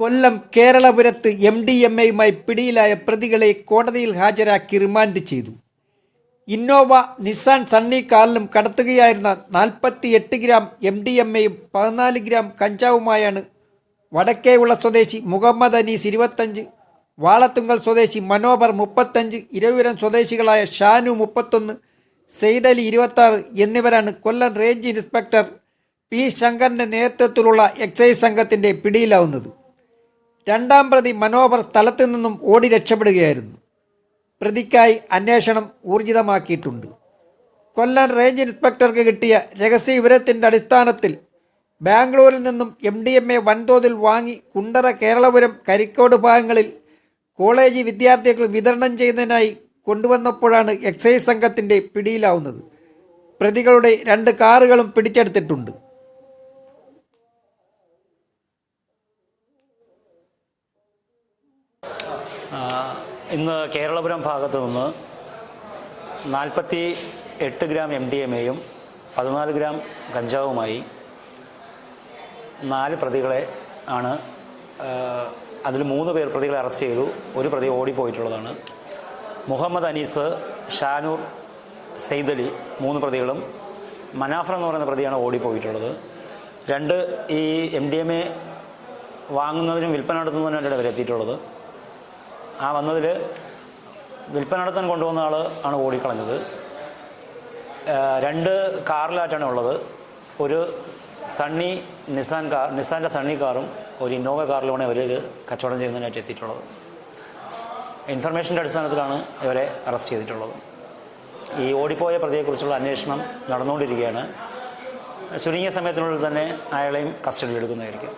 കൊല്ലം കേരളപുരത്ത് MDMAയുമായി പിടിയിലായ പ്രതികളെ കോടതിയിൽ ഹാജരാക്കി റിമാൻഡ് ചെയ്തു. ഇന്നോവ നിസാൻ സണ്ണി കാറിലും കടത്തുകയായിരുന്ന 48 ഗ്രാം MDMAയും 14 ഗ്രാം കഞ്ചാവുമായാണ് വടക്കേയുള്ള സ്വദേശി മുഹമ്മദ് അനീസ് 25, വാളത്തുങ്കൽ സ്വദേശി മനോബർ 35, ഇരവിപുരം സ്വദേശികളായ ഷാനു 31, സെയ്ദലി 26 എന്നിവരാണ് കൊല്ലം റേഞ്ച് ഇൻസ്പെക്ടർ P. ശങ്കറിൻ്റെ നേതൃത്വത്തിലുള്ള എക്സൈസ് സംഘത്തിൻ്റെ പിടിയിലാവുന്നത്. രണ്ടാം പ്രതി മനോബർ സ്ഥലത്തു നിന്നും ഓടി രക്ഷപ്പെടുകയായിരുന്നു. പ്രതിക്കായി അന്വേഷണം ഊർജിതമാക്കിയിട്ടുണ്ട്. കൊല്ലം റേഞ്ച് ഇൻസ്പെക്ടർക്ക് കിട്ടിയ രഹസ്യ വിവരത്തിൻ്റെ അടിസ്ഥാനത്തിൽ ബാംഗ്ലൂരിൽ നിന്നും MDMA വൻതോതിൽ വാങ്ങി കുണ്ടറ, കേരളപുരം, കരിക്കോട് ഭാഗങ്ങളിൽ കോളേജ് വിദ്യാർത്ഥികൾ വിതരണം ചെയ്യുന്നതിനായി കൊണ്ടുവന്നപ്പോഴാണ് എക്സൈസ് സംഘത്തിൻ്റെ പിടിയിലാവുന്നത്. പ്രതികളുടെ 2 കാറുകളും പിടിച്ചെടുത്തിട്ടുണ്ട്. ഇന്ന് കേരളപുരം ഭാഗത്തു നിന്ന് 48 ഗ്രാം MDMAയും 14 ഗ്രാം കഞ്ചാവുമായി 4 പ്രതികളെ ആണ്. അതിൽ 3 പേർ പ്രതികളെ അറസ്റ്റ് ചെയ്തു. ഒരു പ്രതി ഓടിപ്പോയിട്ടുള്ളതാണ്. മുഹമ്മദ് അനീസ്, ഷാനൂർ, സെയ്ദലി 3 പ്രതികളും മനാഫർ എന്ന് പറയുന്ന പ്രതിയാണ് ഓടിപ്പോയിട്ടുള്ളത്. 2 ഈ MDMA വാങ്ങുന്നതിനും വിൽപ്പന നടത്തുന്നതിനായിട്ടാണ് ഇവരെത്തിയിട്ടുള്ളത്. ആ വന്നതിൽ വിൽപ്പന നടത്താൻ കൊണ്ടുവന്ന ആൾ ആണ് ഓടിക്കളഞ്ഞത്. 2 കാറിലായിട്ടാണ് ഉള്ളത്. ഒരു നിസാൻ്റെ സണ്ണി കാറും ഒരു ഇന്നോവ കാറിലുമാണ് ഇവർ കച്ചവടം ചെയ്യുന്നതിനായിട്ട് എത്തിയിട്ടുള്ളത്. ഇൻഫർമേഷൻ്റെ അടിസ്ഥാനത്തിലാണ് ഇവരെ അറസ്റ്റ് ചെയ്തിട്ടുള്ളത്. ഈ ഓടിപ്പോയ പ്രതിയെക്കുറിച്ചുള്ള അന്വേഷണം നടന്നുകൊണ്ടിരിക്കുകയാണ്. ചുരുങ്ങിയ സമയത്തിനുള്ളിൽ തന്നെ അയാളെയും കസ്റ്റഡിയിൽ എടുക്കുന്നതായിരിക്കും.